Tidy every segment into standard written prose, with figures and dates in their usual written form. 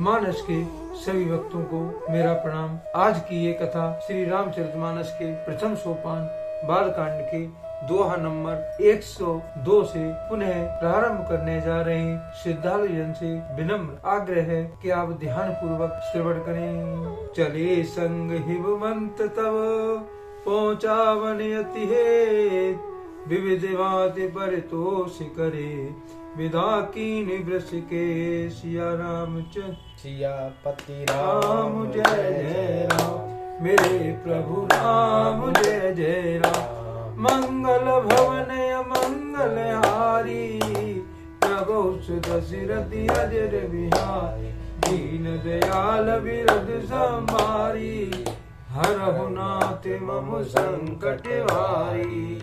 मानस के सभी भक्तों को मेरा प्रणाम। आज की ये कथा श्री रामचरितमानस के प्रथम सोपान बालकांड के दोहा नंबर 102 से पुनः प्रारंभ करने जा रहे हैं। श्रद्धालु जन से विनम्र आग्रह है कि आप ध्यान पूर्वक श्रवण करें। चले संग हिमवंत तव पहुँचावन अति हेत, विविध बात परितोष करे, विदा कीन वृष के। सिया रामचंद्र सियापति राम जय जय राम, मेरे प्रभु राम जय जय राम। मंगल भवन मंगल हारी, प्रभु दशरथि अजर बिहारी। दीन दयाल विरध संभारी, हरहु नाथ मम संकट हारी।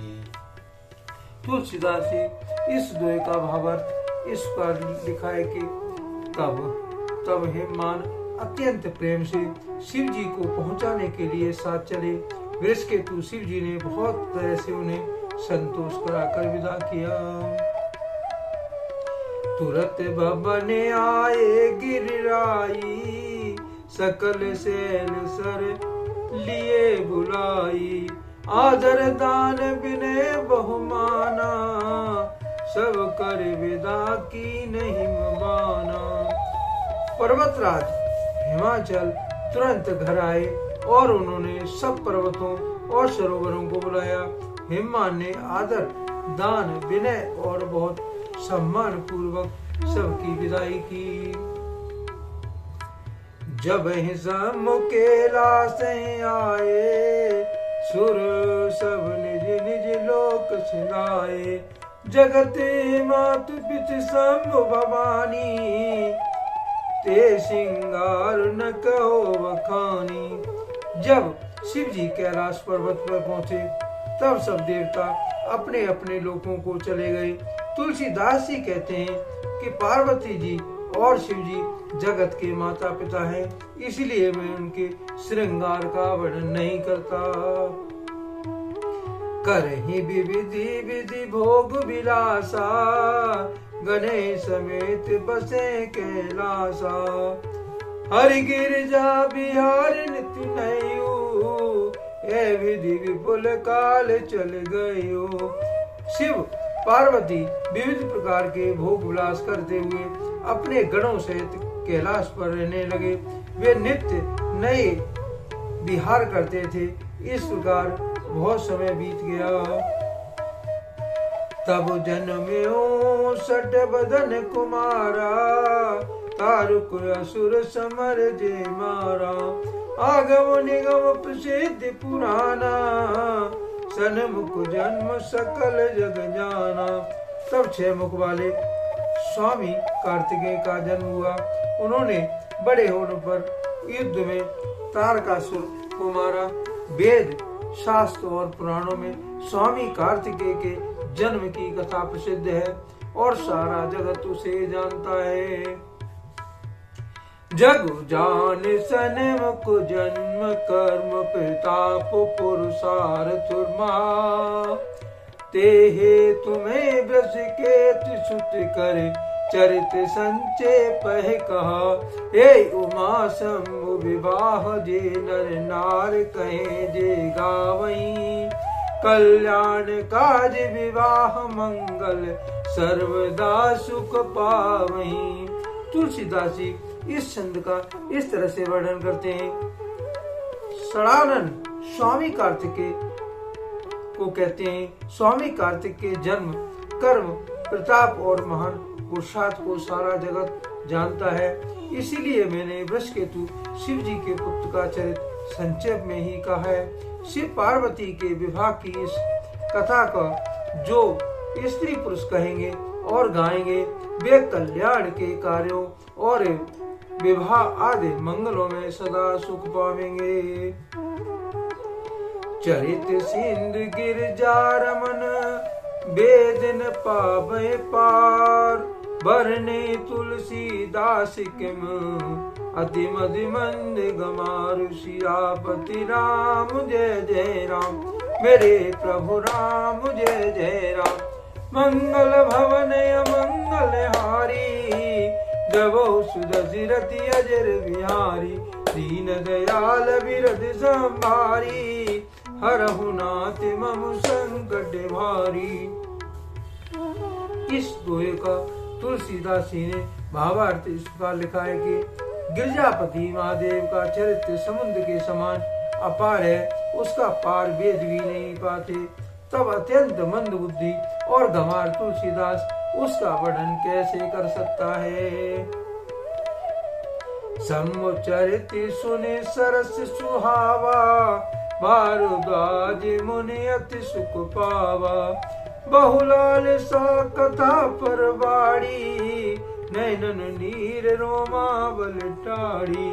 तुलसीदास जी इस दोहे का भावार्थ इस पर लिखा है कि तब हेममान अत्यंत प्रेम से शिव जी को पहुंचाने के लिए साथ चले। वृषकेतु शिव जी ने बहुत तरह से उन्हें संतोष कराकर विदा किया। तुरत भवन आए गिरिराई, सकल सैन सर लिए बुलाई। आदर दान विनय बहुमाना, सब कर विदा की नहीं माना। पर्वतराज हिमाचल तुरंत घर आए और उन्होंने सब पर्वतों और सरोवरों को बुलाया। हिममान ने आदर दान विनय और बहुत सम्मान पूर्वक सबकी विदाई की। जब मुकेला से आए, सुर सब निज निज लोक सिलाए। जगत मात पित शंभु भवानी, ते सिंगार न कहो बखानी। जब शिव जी कैलाश पर्वत पर पहुंचे तब सब देवता अपने अपने लोकों को चले गए। तुलसीदास जी कहते हैं कि पार्वती जी और शिव जी जगत के माता पिता हैं, इसलिए मैं उनके श्रृंगार का वर्णन नहीं करता। करहि विधि विधि भोग विलासा, गणेश समेत बसे कैलासा। हरि गिरजा बिहार नित्य नयु, ए विधि विपुल काल चल गयो। शिव पार्वती विविध प्रकार के भोग विलास करते हुए अपने गणों सहित कैलाश पर रहने लगे। वे नित्य नए विहार करते थे। इस प्रकार बहुत समय बीत गया। तब जन्म्यो सठ बदन कुमारा, तारुक असुर समर जे मारा। आगम निगम प्रसिद्ध पुराना, सन्मुख जन्म सकल जग जाना। तब 6 मुख वाले स्वामी कार्तिकेय का जन्म हुआ। उन्होंने बड़े होने पर युद्ध में तारकासुर को मारा। वेद शास्त्र और पुराणों में स्वामी कार्तिकेय के जन्म की कथा प्रसिद्ध है और सारा जगत उसे जानता है। जग जान सन्मुख जन्म कर्म, प्रताप पुरुषार्थ मा। ते हे तुम्हें वृष के सुत करे, चरित संचय पह कहा। हे उमा शंभु विवाह, जे नर नार कहे जे गावई। कल्याण काज विवाह मंगल, सर्वदा सुख पावई। तुलसीदास जी इस छंद का इस तरह से वर्णन करते हैं। सड़ानन स्वामी कार्तिकेय को कहते हैं। स्वामी कार्तिक के जन्म कर्म प्रताप और महान पुरुषार्थ को सारा जगत जानता है, इसीलिए मैंने वृषकेतु शिव जी के पुत्र का चरित्र संक्षेप में ही कहा है। शिव पार्वती के विवाह की इस कथा का जो स्त्री पुरुष कहेंगे और गाएंगे, वे कल्याण के कार्यों और विवाह आदि मंगलों में सदा सुख पावेंगे। चरित सिंध गिरजा रमन, वेदन पावे पार। बरने तुलसीदास किम, अति मधि मंद गमारु। सियापति राम जय जय राम, मेरे प्रभु राम जय जय राम। मंगल भवन मंगल हारी, द्रवो सुदशरथि अजर बिहारी, दीन दयाल बिरद संभारी, हरहु नाथ मम संकट भारी। इस दोहे का तुलसीदास जी ने भावार्थ इस प्रकार लिखा है कि गिरजापति महादेव का चरित्र समुद्र के समान अपार है, उसका पार वेद भी नहीं पाते। तब अत्यंत मंद बुद्धि और गंवार तुलसीदास उसका वर्णन कैसे कर सकता है। समुचरित सुने सरस सुहावा, भारद्वाज मुनि अति सुख पावा, बहुलाल सा कथा पर बाड़ी, नैनन नीर रोमावल टाड़ी।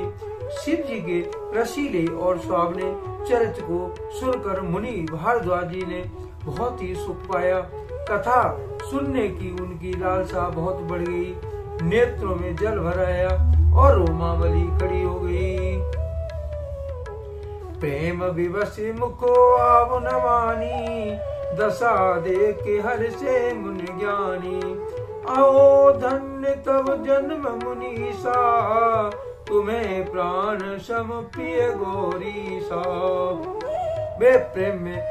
शिव जी के रसीले और सुहावने चरित्र को सुनकर मुनि भारद्वाज जी ने बहुत ही सुख पाया। कथा सुनने की उनकी लालसा बहुत बढ़ गई, नेत्रों में जल भर आया और रोमावली खड़ी हो गई। प्रेम विवश मुखो आव न मानी, दशा देख हर से मुनि ज्ञानी। आओ धन्य तब जन्म मुनीसा, तुम्हें प्राण सम प्रिय गौरीसा। वे प्रेम में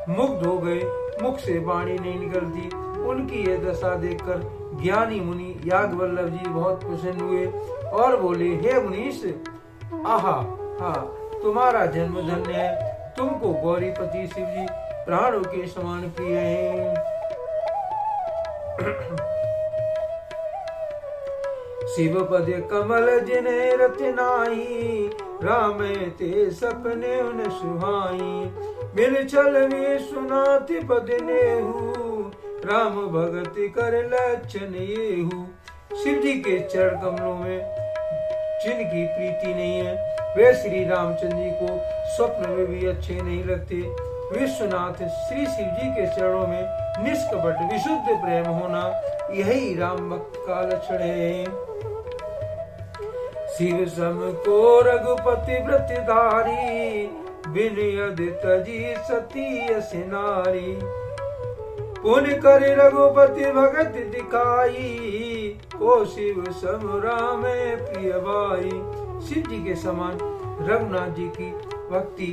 मुग्ध हो गए, मुख से वाणी नहीं निकलती। उनकी यह दशा देखकर ज्ञानी मुनि याज्ञवल्लभ जी बहुत प्रसन्न हुए और बोले, हे मुनीश, आहा हा, तुम्हारा जन्म धन्य है। तुमको गौरीपति शिव जी प्राणों के समान प्रिय हैं। शिव पद कमल जिने रति नाही, राम ते सपने उन सुहाई। मिल छल विश्वनाथ पद नेहु, राम भगति कर लक्षण येहु। शिव जी के चरण कमलों में जिनकी प्रीति नहीं है, वे श्री रामचंद्र जी को स्वप्न में भी अच्छे नहीं लगते। विश्वनाथ श्री शिव जी के चरणों में निष्कपट विशुद्ध प्रेम होना, यही राम भक्त का लक्षण है। शिव सम को रघुपति व्रतधारी, विनयद तजी सती अस नारी। पुण्य कर रघुपति भगत दिखाई, को शिव सम राम प्रिय भाई। शिव जी के समान रघुनाथ जी की भक्ति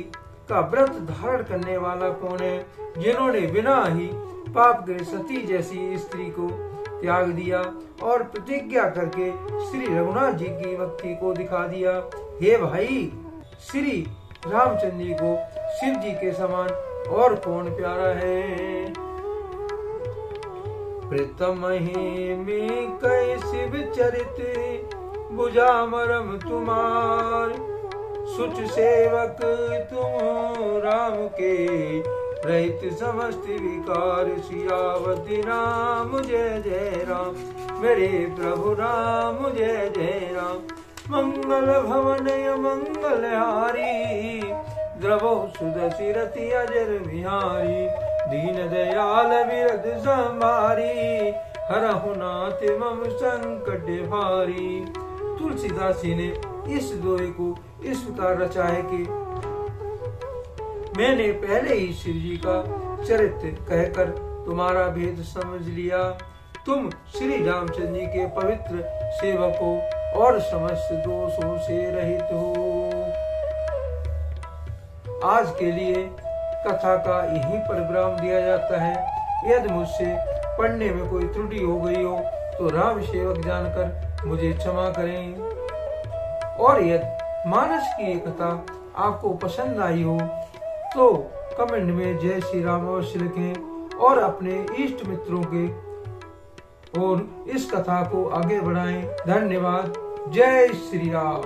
का व्रत धारण करने वाला कौन है, जिन्होंने बिना ही पाप के सती जैसी स्त्री को त्याग दिया और प्रतिज्ञा करके श्री रघुनाथ जी की भक्ति को दिखा दिया। हे भाई, श्री रामचंद्र जी को शिव जी के समान और कौन प्यारा है। प्रीतम में कई शिव चरित, बुझा मरम तुम्हार। सुच सेवक तुम राम के, रहित समस्त विकार। सियावती राम जय जय राम, मेरे प्रभु राम जय जय राम। मंगल भवन मंगल हारी, द्रवो सुदशरथि अजर बिहारी। दीन दयाल बिरद संभारी, हरहु नाथ मम संकट भारी। तुलसीदास जी ने इस दोहे को इस प्रकार रचा है कि मैंने पहले ही शिव जी का चरित्र कहकर तुम्हारा भेद समझ लिया। तुम श्री रामचंद्र जी के पवित्र सेवक हो और समस्त दोषों से रहित हो। आज के लिए कथा का यही पर विराम दिया जाता है। यदि मुझसे पढ़ने में कोई त्रुटि हो गई हो तो राम सेवक जानकर मुझे क्षमा करें। और यदि मानस की ये कथा आपको पसंद आई हो तो कमेंट में जय श्री राम अवश्य लिखें और अपने इष्ट मित्रों के और इस कथा को आगे बढ़ाएं। धन्यवाद। जय श्री राम।